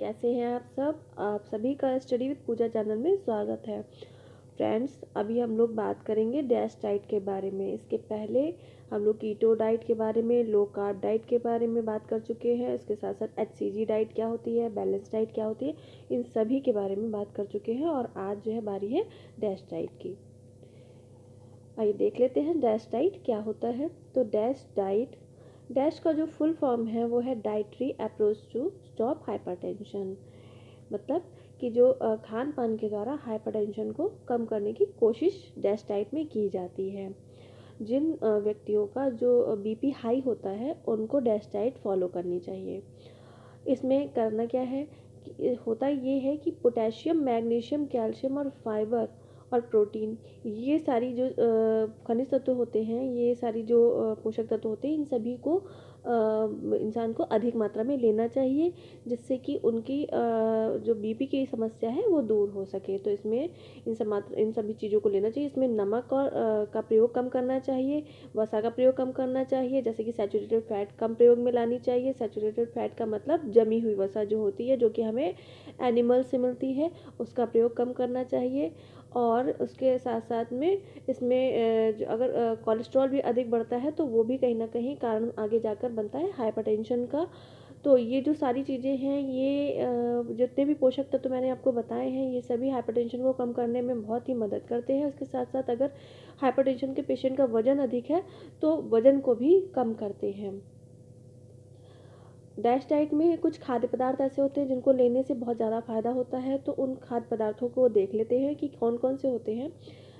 कैसे हैं आप सब। आप सभी का स्टडी विद पूजा चैनल में स्वागत है। फ्रेंड्स, अभी हम लोग बात करेंगे डैश डाइट के बारे में। इसके पहले हम लोग कीटो डाइट के बारे में, लो कार्ब डाइट के बारे में बात कर चुके हैं। इसके साथ साथ HCG डाइट क्या होती है, बैलेंस डाइट क्या होती है, इन सभी के बारे में बात कर चुके हैं। और आज जो है बारी है डैश डाइट की। आइए देख लेते हैं डैश डाइट क्या होता है। तो डैश का जो फुल फॉर्म है वो है dietary approach to stop hypertension. मतलब कि जो खान पान के द्वारा हाइपरटेंशन को कम करने की कोशिश डैश डाइट में की जाती है। जिन व्यक्तियों का जो BP हाई होता है उनको डैश डाइट फॉलो करनी चाहिए। इसमें करना क्या है कि होता ये है कि पोटेशियम, मैग्नीशियम, कैल्शियम और फाइबर और प्रोटीन, ये सारी जो खनिज तत्व होते हैं, ये सारी जो पोषक तत्व होते हैं, इन सभी को इंसान को अधिक मात्रा में लेना चाहिए, जिससे कि उनकी जो BP की समस्या है वो दूर हो सके। तो इसमें इन सभी चीज़ों को लेना चाहिए। इसमें नमक और का प्रयोग कम करना चाहिए, वसा का प्रयोग कम करना चाहिए, जैसे कि सैचुरेटेड फैट कम प्रयोग में लानी चाहिए। सैचुरेटेड फैट का मतलब जमी हुई वसा जो होती है, जो कि हमें एनिमल से मिलती है, उसका प्रयोग कम करना चाहिए। और उसके साथ साथ में इसमें अगर कोलेस्ट्रॉल भी अधिक बढ़ता है तो वो भी कहीं ना कहीं कारण आगे जाकर बनता है हाइपरटेंशन का। तो ये जो सारी चीज़ें हैं, ये जितने भी पोषक तत्व मैंने आपको बताए हैं, ये सभी हाइपरटेंशन को कम करने में बहुत ही मदद करते हैं। उसके साथ साथ अगर हाइपरटेंशन के पेशेंट का वज़न अधिक है तो वज़न को भी कम करते हैं। डैश डाइट में कुछ खाद्य पदार्थ ऐसे होते हैं जिनको लेने से बहुत ज़्यादा फ़ायदा होता है। तो उन खाद्य पदार्थों को देख लेते हैं कि कौन कौन से होते हैं।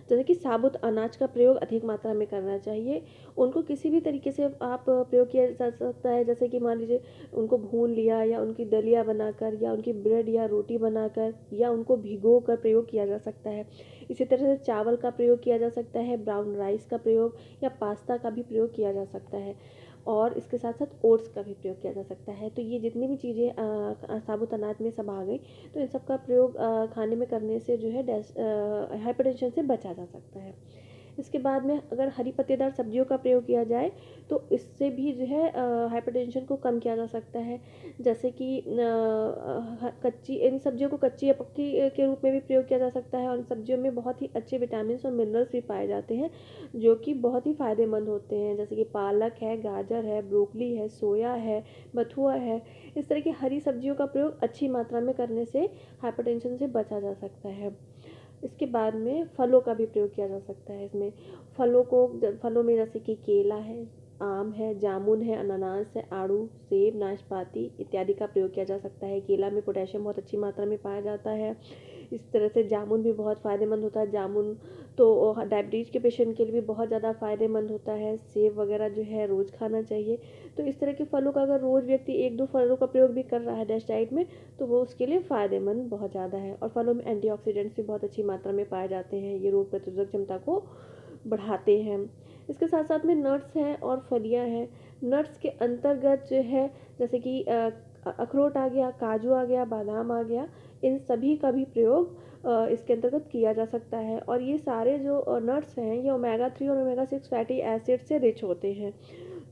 जैसे कि साबुत अनाज का प्रयोग अधिक मात्रा में करना चाहिए। उनको किसी भी तरीके से आप प्रयोग किया जा सकता है, जैसे कि मान लीजिए उनको भून लिया, या उनकी दलिया बनाकर, या उनकी ब्रेड या रोटी बनाकर, या उनको भिगो कर प्रयोग किया जा सकता है। इसी तरह से चावल का प्रयोग किया जा सकता है, ब्राउन राइस का प्रयोग या पास्ता का भी प्रयोग किया जा सकता है। और इसके साथ साथ ओट्स का भी प्रयोग किया जा सकता है। तो ये जितनी भी चीज़ें साबुत अनाज में सब आ गई, तो इन सब का प्रयोग खाने में करने से जो है हाइपरटेंशन से बचा जा सकता है। इसके बाद में अगर हरी पत्तेदार सब्जियों का प्रयोग किया जाए तो इससे भी जो है हाइपरटेंशन को कम किया जा सकता है। जैसे कि कच्ची इन सब्जियों को कच्ची या पक्की के रूप में भी प्रयोग किया जा सकता है। और इन सब्जियों में बहुत ही अच्छे विटामिन और मिनरल्स भी पाए जाते हैं, जो कि बहुत ही फ़ायदेमंद होते हैं। जैसे कि पालक है, गाजर है, ब्रोकली है, सोया है, बथुआ है। इस तरह की हरी सब्जियों का प्रयोग अच्छी मात्रा में करने से हाइपरटेंशन से बचा जा सकता है। इसके बाद में फलों का भी प्रयोग किया जा सकता है। इसमें फलों में जैसे कि केला है, आम है, जामुन है, अनानास है, आड़ू, सेब, नाशपाती इत्यादि का प्रयोग किया जा सकता है। केला में पोटेशियम बहुत अच्छी मात्रा में पाया जाता है। इस तरह से जामुन भी बहुत फ़ायदेमंद होता है। जामुन तो डायबिटीज़ के पेशेंट के लिए भी बहुत ज़्यादा फ़ायदेमंद होता है। सेब वगैरह जो है रोज़ खाना चाहिए। तो इस तरह के फलों का अगर रोज़ व्यक्ति 1-2 फलों का प्रयोग भी कर रहा है डैश डाइट में, तो वो उसके लिए फ़ायदेमंद बहुत ज़्यादा है। और फलों में एंटीऑक्सीडेंट्स भी बहुत अच्छी मात्रा में पाए जाते हैं। ये रोग प्रतिरोधक क्षमता को बढ़ाते हैं। इसके साथ साथ में नट्स हैं और फलियाँ हैं। नट्स के अंतर्गत जो है, जैसे कि अखरोट आ गया, काजू आ गया, बादाम आ गया, इन सभी का भी प्रयोग इसके अंतर्गत किया जा सकता है। और ये सारे जो नट्स हैं, ये ओमेगा 3 और ओमेगा 6 फैटी एसिड से रिच होते हैं।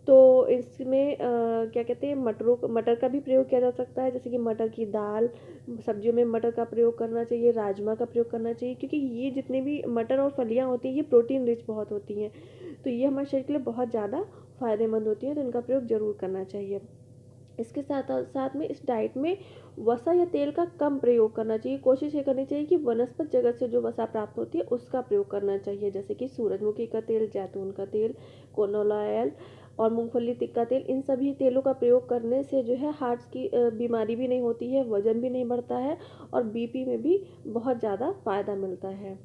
तो इसमें क्या कहते हैं, मटर का भी प्रयोग किया जा सकता है। जैसे कि मटर की दाल, सब्जियों में मटर का प्रयोग करना चाहिए, राजमा का प्रयोग करना चाहिए, क्योंकि ये जितने भी मटर और फलियाँ होती हैं, ये प्रोटीन रिच बहुत होती हैं। तो ये हमारे शरीर के लिए बहुत ज़्यादा फ़ायदेमंद होती हैं, तो इनका प्रयोग ज़रूर करना चाहिए। इसके साथ साथ में इस डाइट में वसा या तेल का कम प्रयोग करना चाहिए। कोशिश ये करनी चाहिए कि वनस्पत जगत से जो वसा प्राप्त होती है उसका प्रयोग करना चाहिए, जैसे कि सूरजमुखी का तेल, जैतून का तेल, कोनोला ऑयल और मूंगफली का तेल। इन सभी तेलों का प्रयोग करने से जो है हार्ट की बीमारी भी नहीं होती है, वज़न भी नहीं बढ़ता है, और BP में भी बहुत ज़्यादा फ़ायदा मिलता है।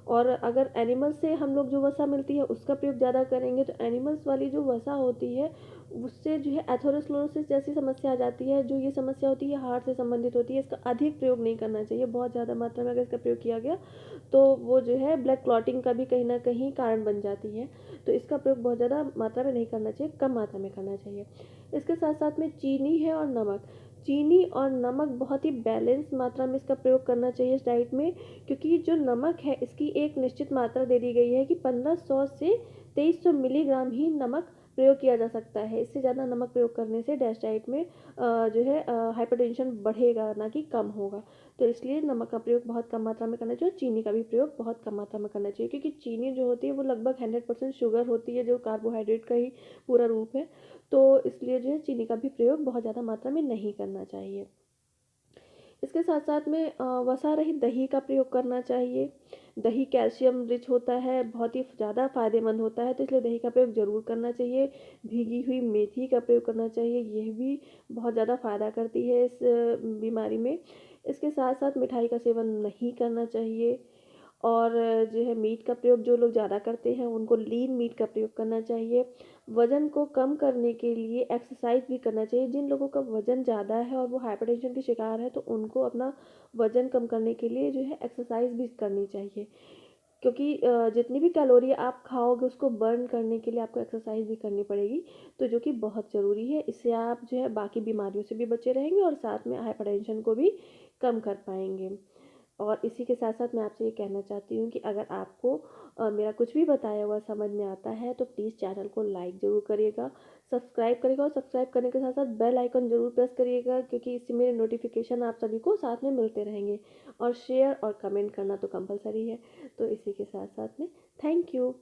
और अगर एनिमल से हम लोग जो वसा मिलती है उसका प्रयोग ज़्यादा करेंगे, तो एनिमल्स वाली जो वसा होती है उससे जो है एथेरोस्क्लेरोसिस जैसी समस्या आ जाती है। जो ये समस्या होती है हार्ट से संबंधित होती है। इसका अधिक प्रयोग नहीं करना चाहिए। बहुत ज़्यादा मात्रा में अगर इसका प्रयोग किया गया तो वो जो है ब्लड क्लॉटिंग का भी कहीं ना कहीं कारण बन जाती है। तो इसका प्रयोग बहुत ज़्यादा मात्रा में नहीं करना चाहिए, कम मात्रा में करना चाहिए। इसके साथ साथ में चीनी है और नमक। चीनी और नमक बहुत ही बैलेंस मात्रा में इसका प्रयोग करना चाहिए इस डाइट में, क्योंकि जो नमक है इसकी एक निश्चित मात्रा दे दी गई है कि 1500 से 2300 मिलीग्राम ही नमक प्रयोग किया जा सकता है। इससे ज़्यादा नमक प्रयोग करने से डैश डाइट में जो है हाइपरटेंशन बढ़ेगा, ना कि कम होगा। तो इसलिए नमक का प्रयोग बहुत कम मात्रा में करना चाहिए, और चीनी का भी प्रयोग बहुत कम मात्रा में करना चाहिए, क्योंकि चीनी जो होती है वो लगभग 100% शुगर होती है, जो कार्बोहाइड्रेट का ही पूरा रूप है। तो इसलिए जो है चीनी का भी प्रयोग बहुत ज़्यादा मात्रा में नहीं करना चाहिए। इसके साथ साथ में वसा रहित दही का प्रयोग करना चाहिए। दही कैल्शियम रिच होता है, बहुत ही ज़्यादा फायदेमंद होता है, तो इसलिए दही का प्रयोग ज़रूर करना चाहिए। भीगी हुई मेथी का प्रयोग करना चाहिए, यह भी बहुत ज़्यादा फ़ायदा करती है इस बीमारी में। इसके साथ साथ मिठाई का सेवन नहीं करना चाहिए, और जो है मीट का प्रयोग जो लोग ज़्यादा करते हैं उनको लीन मीट का प्रयोग करना चाहिए। वज़न को कम करने के लिए एक्सरसाइज भी करना चाहिए। जिन लोगों का वज़न ज़्यादा है और वो हाइपरटेंशन के शिकार है, तो उनको अपना वज़न कम करने के लिए जो है एक्सरसाइज भी करनी चाहिए, क्योंकि जितनी भी कैलोरी आप खाओगे उसको बर्न करने के लिए आपको एक्सरसाइज भी करनी पड़ेगी, तो जो कि बहुत ज़रूरी है। इससे आप जो है बाकी बीमारियों से भी बचे रहेंगे, और साथ में हाइपरटेंशन को भी कम कर पाएंगे। और इसी के साथ साथ मैं आपसे ये कहना चाहती हूँ कि अगर आपको मेरा कुछ भी बताया हुआ समझ में आता है, तो प्लीज़ चैनल को लाइक ज़रूर करिएगा, सब्सक्राइब करिएगा, और सब्सक्राइब करने के साथ साथ बेल आइकन ज़रूर प्रेस करिएगा, क्योंकि इससे मेरे नोटिफिकेशन आप सभी को साथ में मिलते रहेंगे। और शेयर और कमेंट करना तो कंपलसरी है। तो इसी के साथ साथ में थैंक यू।